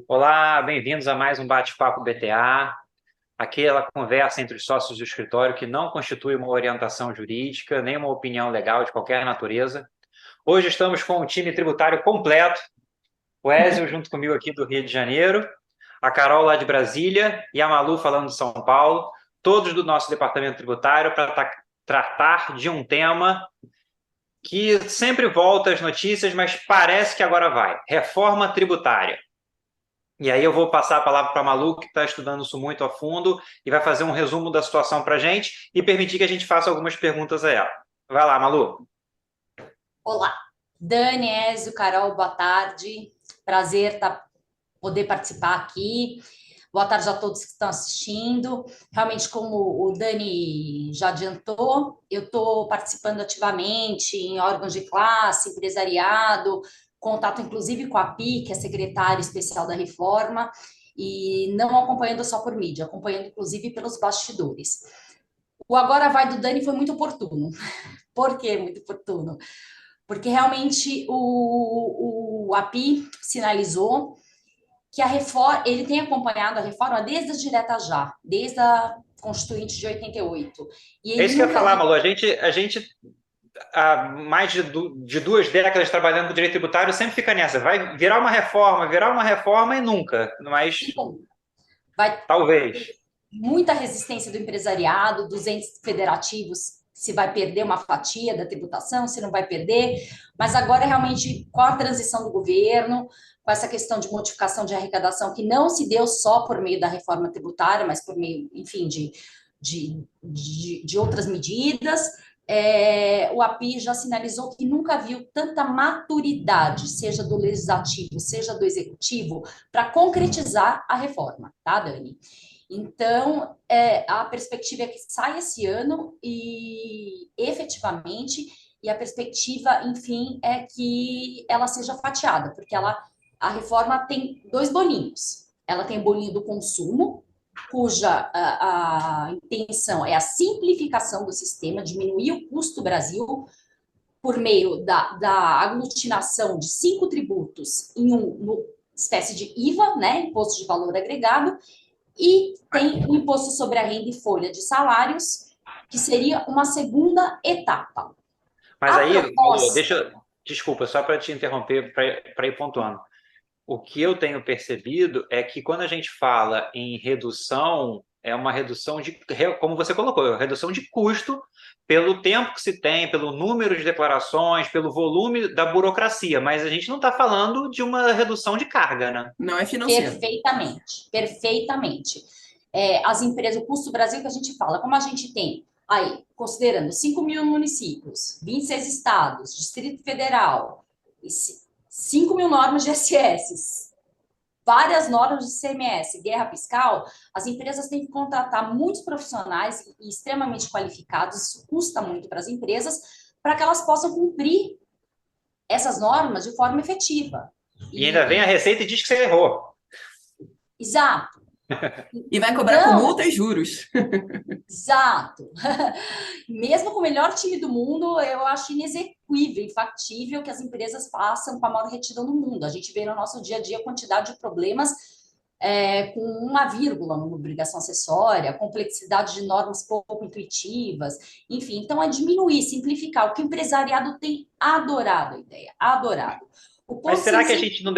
Olá, bem-vindos a mais um bate-papo BTA, aquela conversa entre os sócios do escritório que não constitui uma orientação jurídica, nem uma opinião legal de qualquer natureza. Hoje estamos com o time tributário completo, o Ezio junto comigo aqui do Rio de Janeiro, a Carol lá de Brasília e a Malu falando de São Paulo, todos do nosso departamento tributário para tratar de um tema que sempre volta às notícias, mas parece que agora vai: reforma tributária. E aí eu vou passar a palavra para a Malu, que está estudando isso muito a fundo, e vai fazer um resumo da situação para a gente e permitir que a gente faça algumas perguntas a ela. Vai lá, Malu. Olá, Dani, Ézio, Carol, boa tarde. Prazer poder participar aqui. Boa tarde a todos que estão assistindo. Realmente, como o Dani já adiantou, eu estou participando ativamente em órgãos de classe, empresariado, contato inclusive com a PI, que é a secretária especial da reforma, e não acompanhando só por mídia, acompanhando inclusive pelos bastidores. O Agora Vai do Dani foi muito oportuno. Por que muito oportuno? Porque realmente o API sinalizou que a reforma, ele tem acompanhado a reforma desde as diretas já, desde a Constituinte de 88. E É ele isso que eu ia nunca falar, viu. Malu. A gente há mais de 2 décadas trabalhando com direito tributário, sempre fica nessa. Vai virar uma reforma e nunca. Mas Bom, vai talvez. muita resistência do empresariado, dos entes federativos, se vai perder uma fatia da tributação, se não vai perder, mas agora realmente com a transição do governo, com essa questão de modificação de arrecadação que não se deu só por meio da reforma tributária, mas por meio, enfim, de outras medidas, o API já sinalizou que nunca viu tanta maturidade, seja do legislativo, seja do executivo, para concretizar a reforma, tá, Dani? Então, a perspectiva é que saia esse ano e efetivamente, e a perspectiva, enfim, é que ela seja fatiada, porque a reforma tem dois bolinhos. Ela tem o bolinho do consumo, cuja a intenção é a simplificação do sistema, diminuir o custo do Brasil por meio da aglutinação de 5 tributos em uma espécie de IVA, né, Imposto de Valor Agregado, e tem o imposto sobre a renda e folha de salários, que seria uma segunda etapa. Mas A aí, Malu, proposta, desculpa, só para te interromper, para ir pontuando. O que eu tenho percebido é que quando a gente fala em redução, é uma redução de, como você colocou, redução de custo pelo tempo que se tem, pelo número de declarações, pelo volume da burocracia, mas a gente não está falando de uma redução de carga, né? Não é financeiro. perfeitamente, perfeitamente. As empresas, o custo Brasil que a gente fala, como a gente tem aí, considerando 5 mil municípios, 26 estados, Distrito Federal, 5 mil normas de SS, várias normas de CMS, guerra fiscal, as empresas têm que contratar muitos profissionais e extremamente qualificados, isso custa muito para as empresas, para que elas possam cumprir essas normas de forma efetiva. E ainda vem a E, Receita e diz que você errou. exato. E vai cobrar com Então, multa e juros. exato. Mesmo com o melhor time do mundo, eu acho inexequível, infactível que as empresas façam com a maior retidão do mundo. A gente vê no nosso dia a dia a quantidade de problemas com uma vírgula numa obrigação acessória, complexidade de normas pouco intuitivas, enfim. Então, é diminuir, simplificar. O que o empresariado tem adorado a ideia, adorado. O Mas ponto sensível. será que a gente não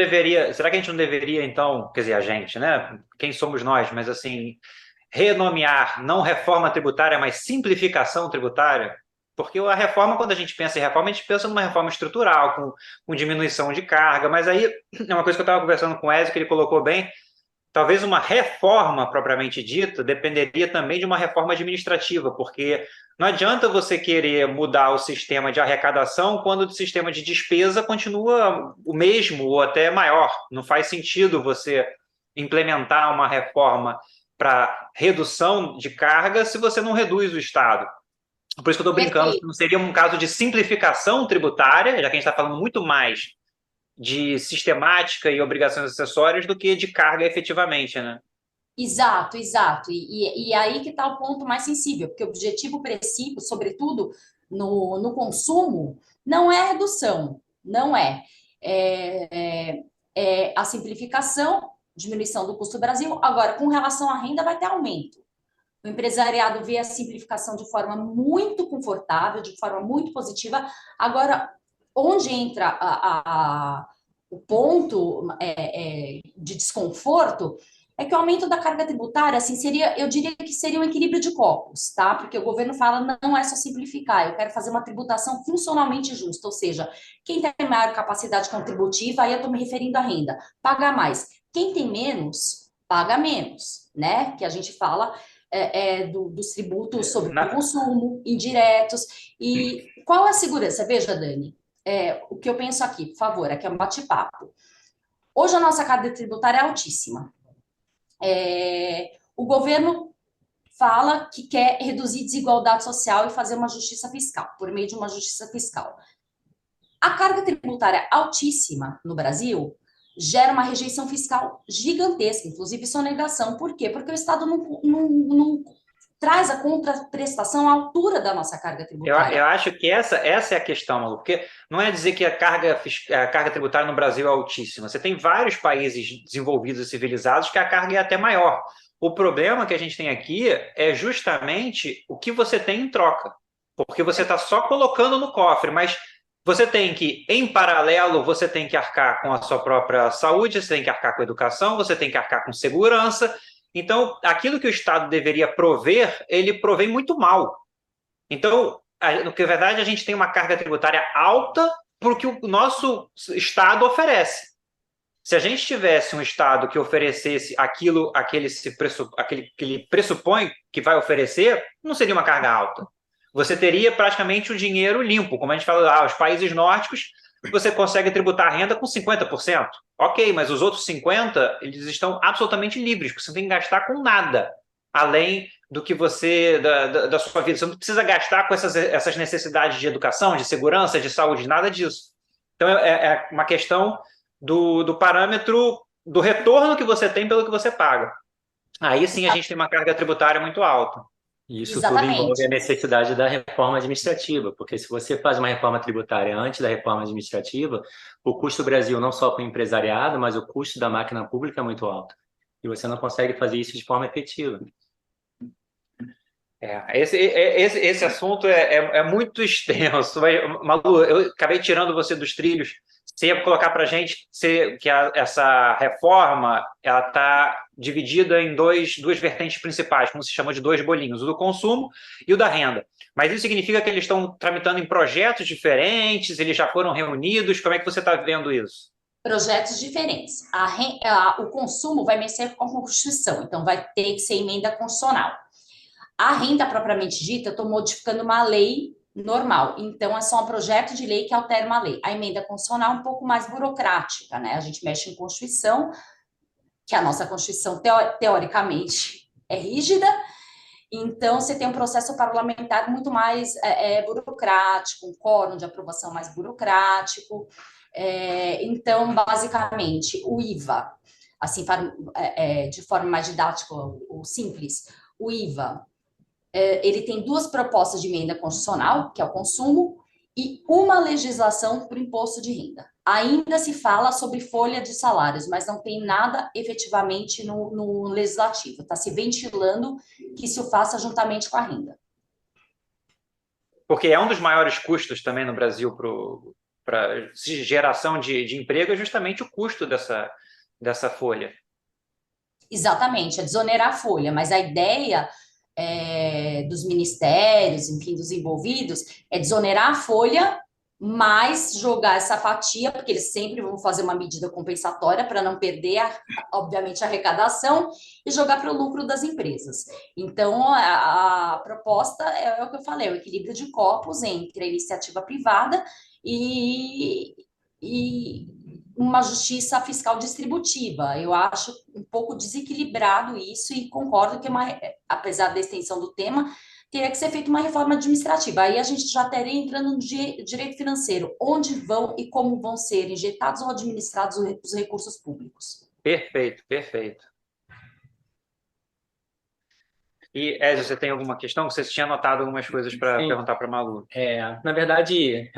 deveria, então, quer dizer, a gente, né? Quem somos nós, mas assim, renomear não reforma tributária, mas simplificação tributária? Porque a reforma, quando a gente pensa em reforma, a gente pensa numa reforma estrutural, com diminuição de carga, mas aí é uma coisa que eu estava conversando com o Ezio, que ele colocou bem, talvez uma reforma propriamente dita dependeria também de uma reforma administrativa, porque não adianta você querer mudar o sistema de arrecadação quando o sistema de despesa continua o mesmo ou até maior. Não faz sentido você implementar uma reforma para redução de carga se você não reduz o Estado. Por isso que eu estou brincando, Perfeito. não seria um caso de simplificação tributária, já que a gente está falando muito mais de sistemática e obrigações acessórias do que de carga efetivamente, né? Exato, exato. E aí que está o ponto mais sensível, porque o objetivo princípio, sobretudo no consumo, não é a redução, não é. É a simplificação diminuição do custo do Brasil. Agora, com relação à renda, vai ter aumento. O empresariado vê a simplificação de forma muito confortável, de forma muito positiva. Agora, onde entra o ponto de desconforto é que o aumento da carga tributária, assim, eu diria que seria um equilíbrio de copos, tá? Porque o governo fala, não é só simplificar, eu quero fazer uma tributação funcionalmente justa, ou seja, quem tem maior capacidade contributiva, aí eu estou me referindo à renda, paga mais. Quem tem menos, paga menos, né? Que a gente fala dos tributos sobre o consumo, indiretos. E qual é a segurança? Veja, Dani, o que eu penso aqui, por favor, aqui é um bate-papo. Hoje a nossa carga tributária é altíssima. O governo fala que quer reduzir desigualdade social e fazer uma justiça fiscal, por meio de uma justiça fiscal. A carga tributária altíssima no Brasil gera uma rejeição fiscal gigantesca, inclusive sonegação. Por quê? Porque o Estado não traz a contraprestação à altura da nossa carga tributária. Eu acho que essa é a questão, Malu, porque não é dizer que a carga tributária no Brasil é altíssima. Você tem vários países desenvolvidos e civilizados que a carga é até maior. O problema que a gente tem aqui é justamente o que você tem em troca, porque você está só colocando no cofre, mas você tem que, em paralelo, você tem que arcar com a sua própria saúde, você tem que arcar com a educação, você tem que arcar com segurança. Então, aquilo que o Estado deveria prover, ele provém muito mal. Então, na verdade, a gente tem uma carga tributária alta para o que o nosso Estado oferece. Se a gente tivesse um Estado que oferecesse aquilo que ele pressupõe que vai oferecer, não seria uma carga alta. Você teria praticamente o dinheiro limpo. Como a gente fala, os países nórdicos, você consegue tributar a renda com 50%. Ok, mas os outros 50%, eles estão absolutamente livres, porque você não tem que gastar com nada, além do que da sua vida. Você não precisa gastar com essas necessidades de educação, de segurança, de saúde, nada disso. Então, é uma questão do parâmetro do retorno que você tem pelo que você paga. Aí sim a gente tem uma carga tributária muito alta. E isso tudo Exatamente. envolve a necessidade da reforma administrativa, porque se você faz uma reforma tributária antes da reforma administrativa, o custo do Brasil, não só para o empresariado, mas o custo da máquina pública é muito alto. E você não consegue fazer isso de forma efetiva. Esse assunto é muito extenso. Malu, eu acabei tirando você dos trilhos. Você ia colocar para a gente que essa reforma está dividida em duas vertentes principais, como se chama de dois bolinhos, o do consumo e o da renda. Mas isso significa que eles estão tramitando em projetos diferentes, eles já foram reunidos? Como é que você está vendo isso? Projetos diferentes. O consumo vai mexer com a Constituição, então vai ter que ser emenda constitucional. A renda propriamente dita, eu estou modificando uma lei normal. Então, é só um projeto de lei que altera uma lei. A emenda constitucional é um pouco mais burocrática, né? A gente mexe em Constituição, que a nossa Constituição, teoricamente, é rígida. Então, você tem um processo parlamentar muito mais burocrático, um quórum de aprovação mais burocrático. Então, basicamente, o IVA, assim, de forma mais didática ou simples, o IVA, ele tem duas propostas de emenda constitucional, que é o consumo, e uma legislação para o imposto de renda. Ainda se fala sobre folha de salários, mas não tem nada efetivamente no legislativo. Está se ventilando que isso faça juntamente com a renda. Porque é um dos maiores custos também no Brasil para geração de emprego, é justamente o custo dessa folha. Exatamente, é desonerar a folha, mas a ideia dos ministérios, enfim, dos envolvidos, é desonerar a folha, mas jogar essa fatia, porque eles sempre vão fazer uma medida compensatória para não perder, obviamente, a arrecadação e jogar para o lucro das empresas. Então, a proposta é o que eu falei, o equilíbrio de copos entre a iniciativa privada e uma justiça fiscal distributiva. Eu acho um pouco desequilibrado isso e concordo que, apesar da extensão do tema, teria que ser feita uma reforma administrativa. Aí a gente já estaria entrando no direito financeiro, onde vão e como vão ser injetados ou administrados os recursos públicos. Perfeito, perfeito. E, Ezio, você tem alguma questão? Você tinha anotado algumas coisas para perguntar para a Malu. Na verdade,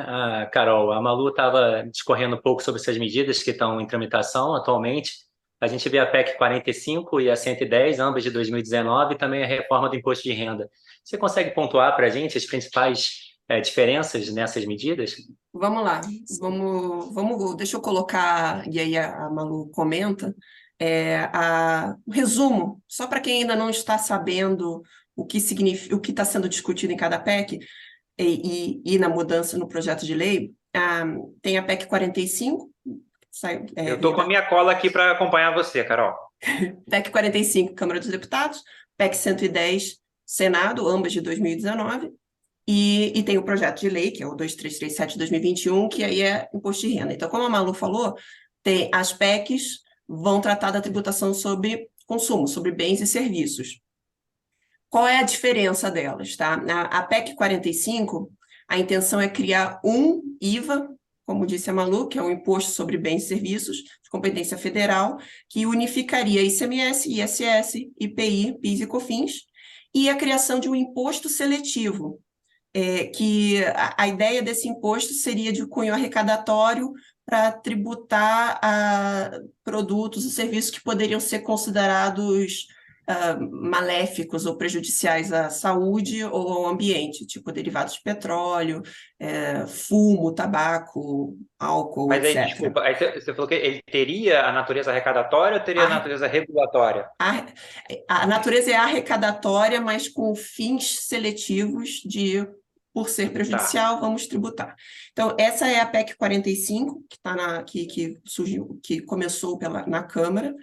Carol, a Malu estava discorrendo um pouco sobre essas medidas que estão em tramitação atualmente. A gente vê a PEC 45 e a 110, ambas de 2019, e também a reforma do imposto de renda. Você consegue pontuar para a gente as principais diferenças nessas medidas? Vamos lá, deixa eu colocar, e aí a Malu comenta, o resumo, só para quem ainda não está sabendo o que significa, o que está sendo discutido em cada PEC e na mudança no projeto de lei, tem a PEC 45, Eu estou com a minha cola aqui para acompanhar você, Carol. PEC 45, Câmara dos Deputados, PEC 110, Senado, ambas de 2019, e tem o projeto de lei, que é o 2337 de 2021, que aí é imposto de renda. Então, como a Malu falou, tem as PECs vão tratar da tributação sobre consumo, sobre bens e serviços. Qual é a diferença delas, tá? A PEC 45, a intenção é criar um IVA, como disse a Malu, que é o Imposto sobre Bens e Serviços, de competência federal, que unificaria ICMS, ISS, IPI, PIS e COFINS, e a criação de um imposto seletivo, que a ideia desse imposto seria de cunho arrecadatório para tributar produtos e serviços que poderiam ser considerados maléficos ou prejudiciais à saúde ou ao ambiente, tipo derivados de petróleo, fumo, tabaco, álcool, Mas aí, etc. desculpa, aí você falou que ele teria a natureza arrecadatória ou teria a natureza regulatória? A natureza é arrecadatória, mas com fins seletivos por ser prejudicial, vamos tributar. Então, essa é a PEC 45, que surgiu, que começou na Câmara.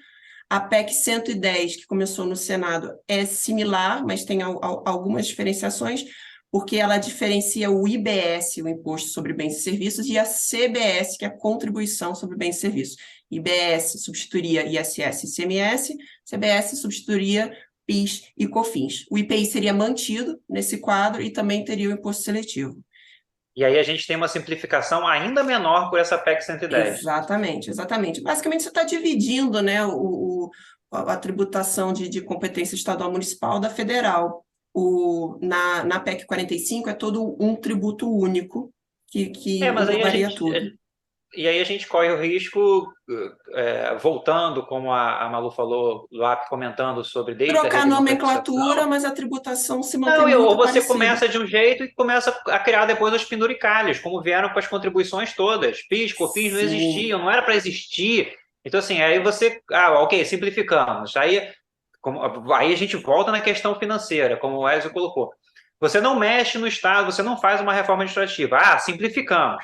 A PEC 110, que começou no Senado, é similar, mas tem algumas diferenciações, porque ela diferencia o IBS, o Imposto sobre Bens e Serviços, e a CBS, que é a Contribuição sobre Bens e Serviços. IBS substituiria ISS e ICMS, CBS substituiria PIS e COFINS. O IPI seria mantido nesse quadro e também teria o imposto seletivo. E aí a gente tem uma simplificação ainda menor por essa PEC 110. Exatamente. Basicamente, você está dividindo, né, a tributação de competência estadual municipal da federal. Na PEC 45 é todo um tributo único que englobaria tudo. E aí a gente corre o risco, voltando, como a Malu falou, lá comentando sobre desde trocar a nomenclatura, mas a tributação se mantém muito ou você parecida. começa de um jeito e começa a criar depois os penduricalhos, como vieram com as contribuições todas. PIS, COFINS não existiam, não era para existir. Então, assim, aí você... ok, simplificamos. Aí a gente volta na questão financeira, como o Ezio colocou. Você não mexe no Estado, você não faz uma reforma administrativa. Simplificamos.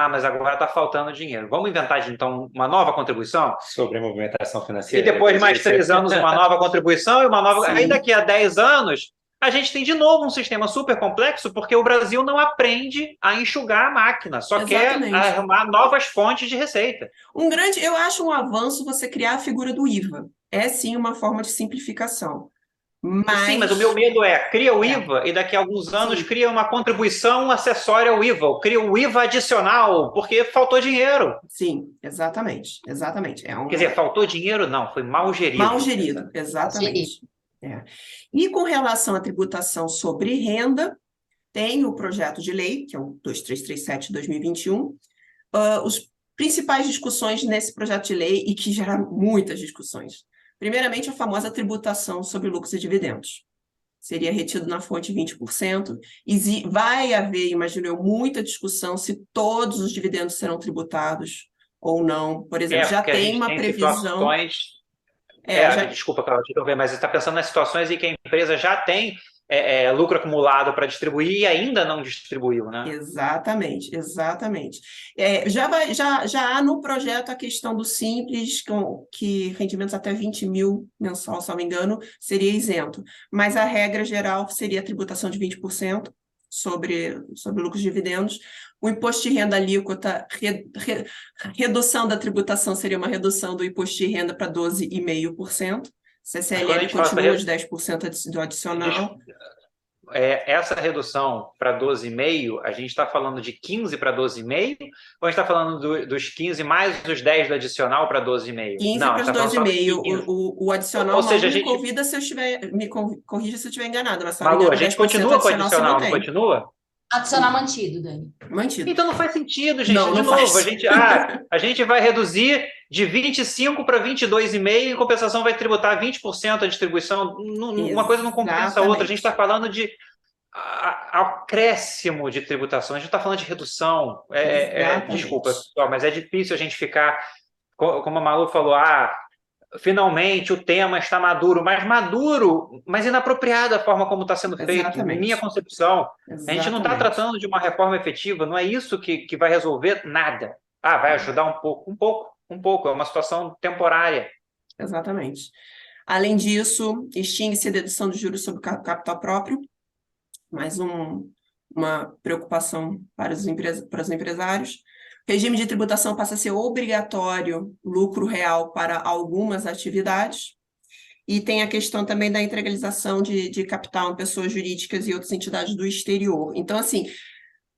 Mas agora está faltando dinheiro. Vamos inventar, então, uma nova contribuição? Sobre a movimentação financeira. E depois de mais 3 anos, uma nova contribuição e uma nova... Sim. Aí daqui a 10 anos, a gente tem de novo um sistema super complexo, porque o Brasil não aprende a enxugar a máquina, só Exatamente. quer arrumar novas fontes de receita. Eu acho um avanço você criar a figura do IVA. É, sim, uma forma de simplificação. Sim, mas o meu medo cria o IVA e daqui a alguns anos cria uma contribuição acessória ao IVA, cria o IVA adicional, porque faltou dinheiro. Sim, exatamente. Quer dizer, faltou dinheiro? Não, foi mal gerido. Mal gerido, exatamente. E com relação à tributação sobre renda, tem o projeto de lei, que é o 2337 de 2021, os principais discussões nesse projeto de lei e que geraram muitas discussões. Primeiramente, a famosa tributação sobre lucros e dividendos. Seria retido na fonte 20%. E vai haver, imagino eu, muita discussão se todos os dividendos serão tributados ou não. Por exemplo, já tem uma previsão... Desculpa, Carol, te interromper, mas você está pensando nas situações em que a empresa já tem lucro acumulado para distribuir e ainda não distribuiu, né? Exatamente. Já há no projeto a questão do Simples, que rendimentos até 20 mil mensal, se não me engano, seria isento. Mas a regra geral seria a tributação de 20% sobre lucros e dividendos. O imposto de renda alíquota, redução da tributação seria uma redução do imposto de renda para 12,5%. CCLL continua de 10% do adicional. Essa redução para 12,5%, a gente está falando de 15 para 12,5%? Ou a gente está falando dos 15 mais os 10 do adicional para 12,5%? 15 para os 12,5%. O adicional, ou seja, me corrija se eu estiver enganado. Mas Malu, a gente continua com o adicional, não continua? Adicionar mantido, Dani. Mantido. Então não faz sentido, gente. Não, De não novo, faz. a gente vai reduzir de 25 para 22,5, em compensação vai tributar 20% a distribuição. Uma coisa não compensa a outra. A gente está falando de acréscimo de tributação, a gente está falando de redução. Desculpa, pessoal, mas é difícil a gente ficar, como a Malu falou, finalmente o tema está maduro, mas inapropriado a forma como está sendo feito, Exatamente. minha concepção. A gente não está Exatamente. tratando de uma reforma efetiva, não é isso que vai resolver nada. Vai ajudar um pouco, é uma situação temporária. Exatamente. Além disso, extingue-se a dedução de juros sobre capital próprio, mais uma preocupação para os empresários. O regime de tributação passa a ser obrigatório lucro real para algumas atividades. E tem a questão também da integralização de capital em pessoas jurídicas e outras entidades do exterior. Então, assim,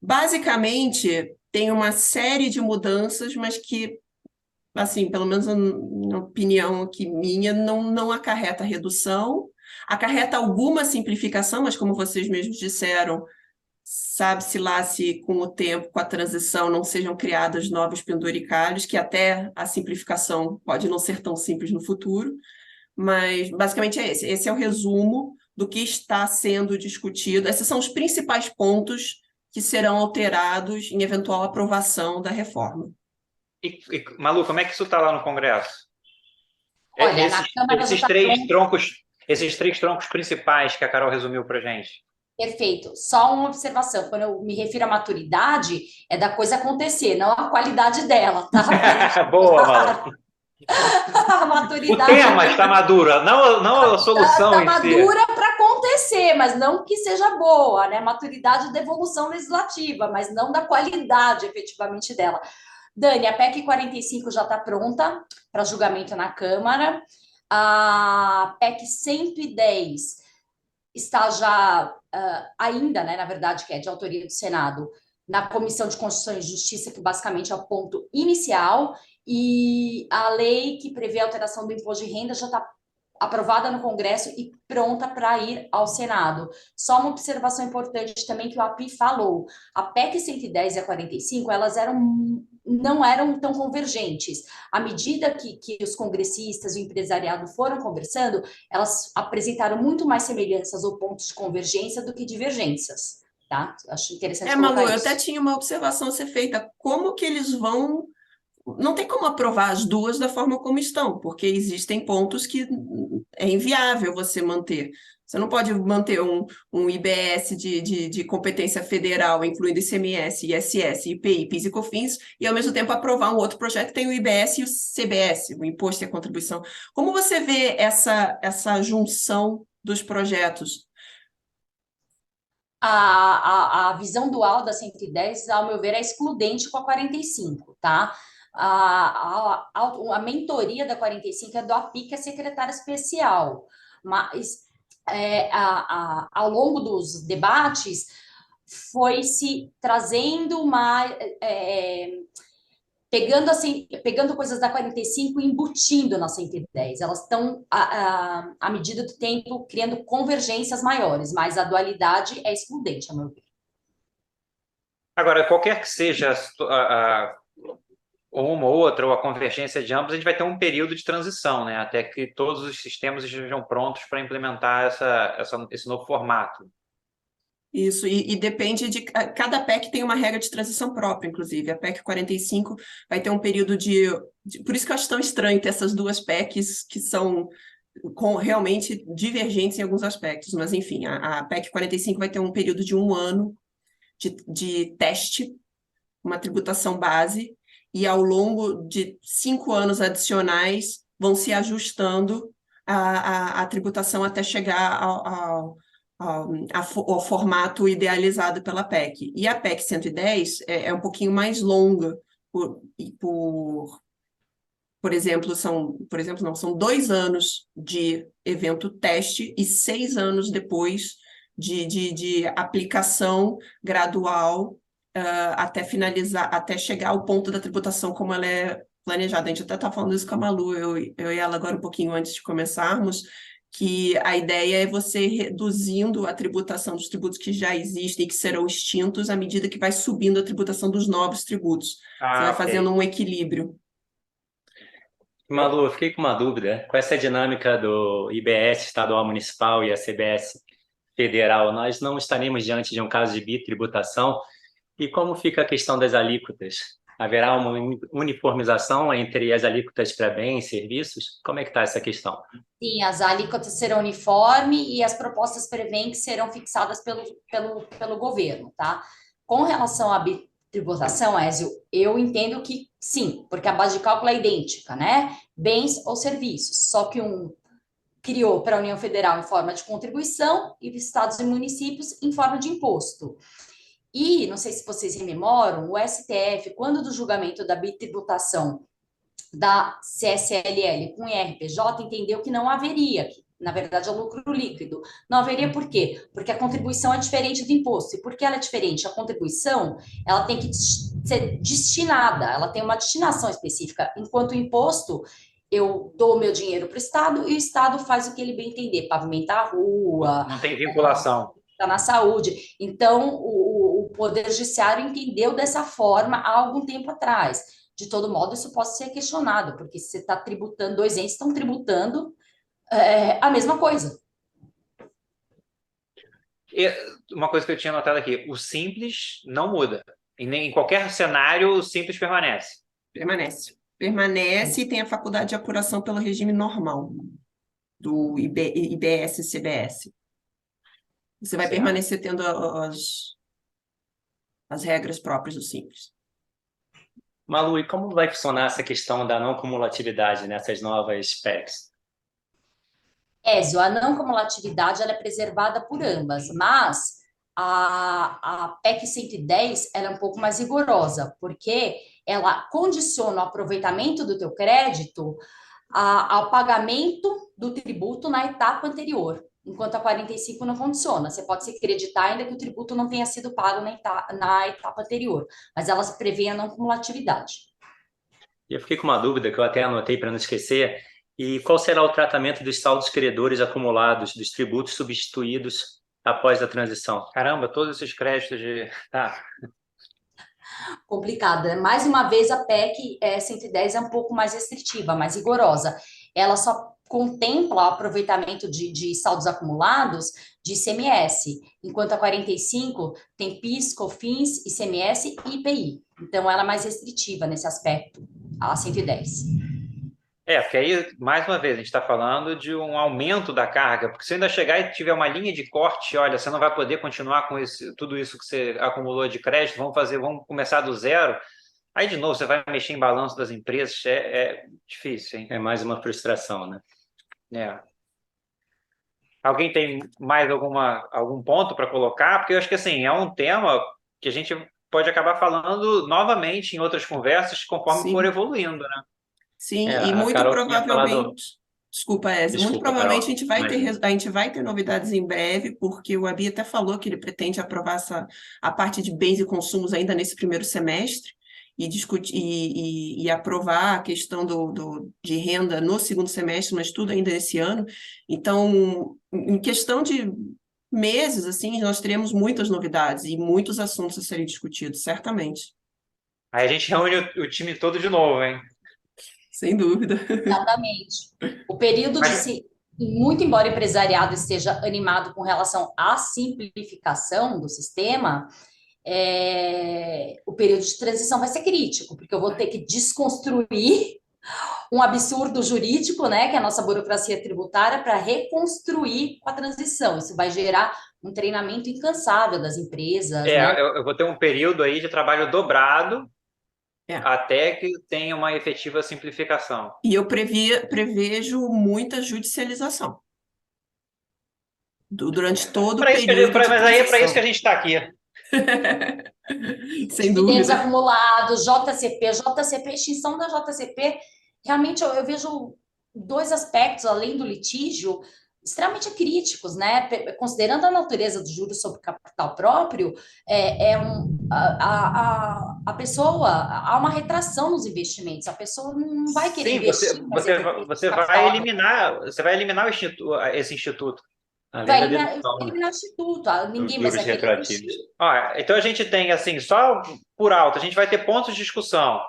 basicamente, tem uma série de mudanças, mas que, assim, pelo menos na opinião aqui minha, não acarreta redução, acarreta alguma simplificação, mas como vocês mesmos disseram, sabe-se lá se com o tempo, com a transição, não sejam criados novos penduricalhos, que até a simplificação pode não ser tão simples no futuro, mas basicamente é esse. Esse é o resumo do que está sendo discutido. Esses são os principais pontos que serão alterados em eventual aprovação da reforma. Malu, como é que isso está lá no Congresso? Olha, na Câmara esses três troncos principais que a Carol resumiu para a gente. Perfeito. Só uma observação. Quando eu me refiro à maturidade, é da coisa acontecer, não a qualidade dela, tá? Boa, Malu. A maturidade. O tema está maduro, não a solução está em si. madura para acontecer, mas não que seja boa, né? Maturidade da evolução legislativa, mas não da qualidade efetivamente dela. Dani, a PEC 45 já está pronta para julgamento na Câmara. A PEC 110 está já ainda, né, na verdade, que é de autoria do Senado, na Comissão de Constituição e Justiça, que basicamente é o ponto inicial, e a lei que prevê a alteração do imposto de renda já está aprovada no Congresso e pronta para ir ao Senado. Só uma observação importante também que o API falou. A PEC 110 e a 45, elas não eram tão convergentes. À medida que os congressistas e o empresariado foram conversando, elas apresentaram muito mais semelhanças ou pontos de convergência do que divergências, tá? Acho interessante colocar Malu, eu isso. até tinha uma observação a ser feita. Como que eles vão... Não tem como aprovar as duas da forma como estão, porque existem pontos que é inviável você manter. Você não pode manter um IBS de competência federal, incluindo ICMS, ISS, IPI, PIS e COFINS, e ao mesmo tempo aprovar um outro projeto que tem o IBS e o CBS, o Imposto e a Contribuição. Como você vê essa junção dos projetos? A visão dual da 110, ao meu ver, é excludente com a 45, tá? A mentoria da 45 é do API, que é secretária especial, mas ao longo dos debates foi se trazendo pegando coisas da 45 e embutindo na 110. Elas estão, à medida do tempo, criando convergências maiores, mas a dualidade é excludente, a meu ver. Agora, qualquer que seja uma ou outra, ou a convergência de ambos, a gente vai ter um período de transição, né? Até que todos os sistemas estejam prontos para implementar esse novo formato. Isso, e depende de... Cada PEC tem uma regra de transição própria, inclusive. A PEC 45 vai ter um período por isso que eu acho tão estranho ter essas duas PECs que são realmente divergentes em alguns aspectos. Mas, enfim, a PEC 45 vai ter um período de 1 ano de teste, uma tributação base, e ao longo de 5 anos adicionais vão se ajustando a tributação até chegar ao formato idealizado pela PEC. E a PEC 110 é um pouquinho mais longa, por exemplo, são 2 anos de evento teste e 6 anos depois de aplicação gradual até finalizar, até chegar ao ponto da tributação como ela é planejada. A gente até está falando isso com a Malu, eu e ela agora um pouquinho antes de começarmos, que a ideia é você reduzindo a tributação dos tributos que já existem e que serão extintos à medida que vai subindo a tributação dos novos tributos. Você vai Ok. fazendo um equilíbrio. Malu, eu fiquei com uma dúvida. Com essa dinâmica do IBS estadual municipal e a CBS federal, nós não estaremos diante de um caso de bitributação? E como fica a questão das alíquotas? Haverá uma uniformização entre as alíquotas para bens e serviços? Como é que está essa questão? Sim, as alíquotas serão uniformes e as propostas prevêem que serão fixadas pelo governo, tá? Com relação à tributação, Ézio, eu entendo que sim, porque a base de cálculo é idêntica, né? Bens ou serviços, só que um criou para a União Federal em forma de contribuição e estados e municípios em forma de imposto. E, não sei se vocês rememoram, o STF, quando do julgamento da bitributação da CSLL com IRPJ, entendeu que não haveria, na verdade é lucro líquido. Não haveria por quê? Porque a contribuição é diferente do imposto. E por que ela é diferente? A contribuição, ela tem que ser destinada, ela tem uma destinação específica, enquanto o imposto, eu dou meu dinheiro para o Estado e o Estado faz o que ele bem entender, pavimentar a rua, Não tem vinculação. está na saúde. Então, o Poder Judiciário entendeu dessa forma há algum tempo atrás. De todo modo, isso pode ser questionado, porque se você está tributando, dois entes estão tributando a mesma coisa. E uma coisa que eu tinha notado aqui, o simples não muda. Em qualquer cenário, o simples permanece. Permanece. Permanece e tem a faculdade de apuração pelo regime normal do IBS e CBS. Você vai Certo. permanecer tendo as regras próprias do simples. Malu, e como vai funcionar essa questão da não cumulatividade nessas novas PECs? Ézio, a não cumulatividade ela é preservada por ambas, mas a PEC 110 ela é um pouco mais rigorosa, porque ela condiciona o aproveitamento do teu crédito ao pagamento do tributo na etapa anterior, enquanto a 45 não condiciona. Você pode se creditar ainda que o tributo não tenha sido pago na etapa anterior, mas ela prevê a não cumulatividade. E eu fiquei com uma dúvida que eu até anotei para não esquecer. E qual será o tratamento dos saldos credores acumulados dos tributos substituídos após a transição? Caramba, todos esses créditos de... Tá. Complicada. Mais uma vez, a PEC 110 é um pouco mais restritiva, mais rigorosa. Ela só contempla o aproveitamento de saldos acumulados de ICMS, enquanto a 45 tem PIS, COFINS, ICMS e IPI. Então, ela é mais restritiva nesse aspecto, a 110. Porque aí, mais uma vez, a gente está falando de um aumento da carga, porque se ainda chegar e tiver uma linha de corte, olha, você não vai poder continuar com tudo isso que você acumulou de crédito, vamos começar do zero. Aí, de novo, você vai mexer em balanço das empresas, é difícil, hein? É mais uma frustração, né? Alguém tem mais algum ponto para colocar? Porque eu acho que assim, é um tema que a gente pode acabar falando novamente em outras conversas conforme Sim. for evoluindo, né? Sim, e A muito Carol tinha falado... provavelmente, desculpa, Ezio, muito Desculpa, provavelmente Carol, a gente vai ter novidades em breve, porque o Abi até falou que ele pretende aprovar a parte de bens e consumos ainda nesse primeiro semestre e discutir e aprovar a questão de renda no segundo semestre, mas tudo ainda esse ano. Então, em questão de meses, assim, nós teremos muitas novidades e muitos assuntos a serem discutidos, certamente. Aí a gente reúne o time todo de novo, hein? Sem dúvida. Exatamente. O período muito embora o empresariado esteja animado com relação à simplificação do sistema, o período de transição vai ser crítico, porque eu vou ter que desconstruir um absurdo jurídico, né, que é a nossa burocracia tributária, para reconstruir com a transição. Isso vai gerar um treinamento incansável das empresas, né? Eu vou ter um período aí de trabalho dobrado É. até que tenha uma efetiva simplificação. E eu prevejo muita judicialização durante todo o período de Mas aí é para isso transição. que a gente está aqui. Sem Dividendos dúvida. acumulados, JCP, extinção da JCP, realmente eu vejo dois aspectos, além do litígio, extremamente críticos, né? Considerando a natureza do juros sobre capital próprio, a pessoa, há uma retração nos investimentos, a pessoa não vai querer Sim, investir, mas você vai eliminar esse instituto. Além vai da dedução, eliminar o instituto, dos ninguém mais juros vai querer retroativos. investir. Ó, então a gente tem, assim, só por alto, a gente vai ter pontos de discussão,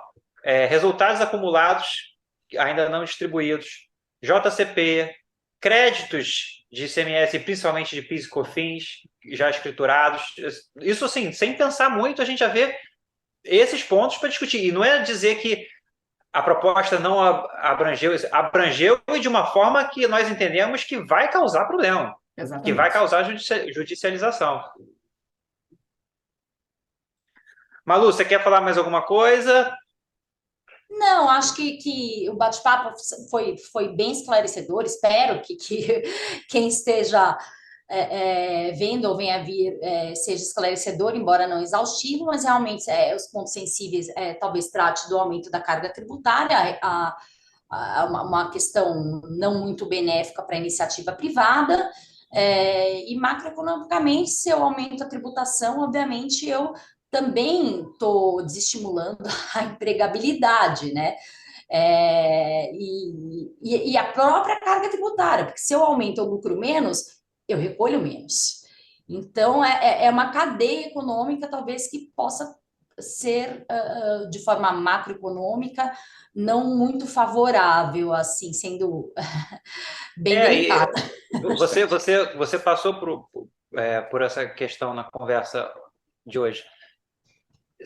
resultados acumulados ainda não distribuídos, JCP, créditos de ICMS, principalmente de PIS e COFINS, já escriturados. Isso, assim, sem pensar muito, a gente já vê esses pontos para discutir. E não é dizer que a proposta não abrangeu isso, abrangeu e de uma forma que nós entendemos que vai causar problema, que vai Exatamente. causar judicialização. Malu, você quer falar mais alguma coisa? Não, acho que o bate-papo foi bem esclarecedor. Espero que quem esteja vendo ou venha vir seja esclarecedor, embora não exaustivo, mas realmente os pontos sensíveis talvez trate do aumento da carga tributária, uma questão não muito benéfica para a iniciativa privada. E macroeconomicamente, se eu aumento a tributação, obviamente eu também estou desestimulando a empregabilidade, né? E a própria carga tributária, porque se eu aumento o lucro menos, eu recolho menos. Então, é uma cadeia econômica, talvez, que possa ser, de forma macroeconômica, não muito favorável, assim, sendo bem E delicada. você passou por essa questão na conversa de hoje.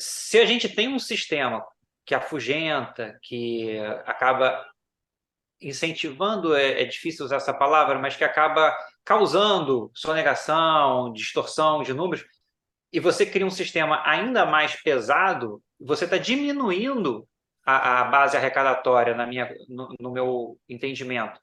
Se a gente tem um sistema que afugenta, que acaba incentivando, é difícil usar essa palavra, mas que acaba causando sonegação, distorção de números, e você cria um sistema ainda mais pesado, você está diminuindo a base arrecadatória no meu entendimento.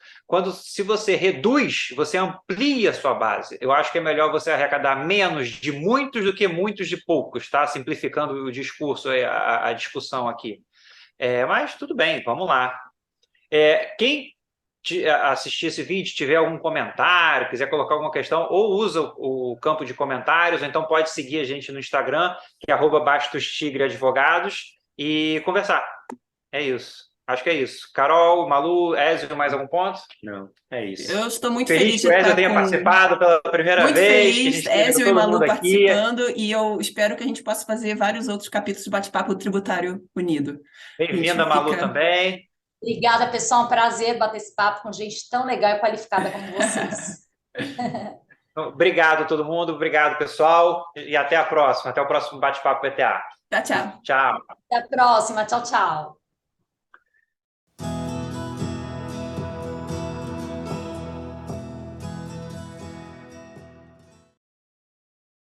Se você reduz, você amplia a sua base. Eu acho que é melhor você arrecadar menos de muitos do que muitos de poucos, tá? Simplificando o discurso, a discussão aqui. Mas tudo bem, vamos lá. Quem assistir esse vídeo, tiver algum comentário, quiser colocar alguma questão, ou usa o campo de comentários, ou então pode seguir a gente no Instagram, que é @BastosTigreAdvogados, e conversar. É isso. Acho que é isso. Carol, Malu, Ézio, mais algum ponto? Não, é isso. Eu estou muito Feliz feliz que de o Ézio estar tenha com participado pela primeira muito vez, que a feliz, gente esteja com Ézio e todo Malu mundo aqui. participando, e eu espero que a gente possa fazer vários outros capítulos de Bate-Papo Tributário Unido. A gente Bem-vinda, Malu, fica... também. Obrigada, pessoal. Um prazer bater esse papo com gente tão legal e qualificada como vocês. Obrigado a todo mundo, obrigado, pessoal, e até a próxima. Até o próximo Bate-Papo PTA. Tchau, tchau. Tchau. Até a próxima. Tchau, tchau.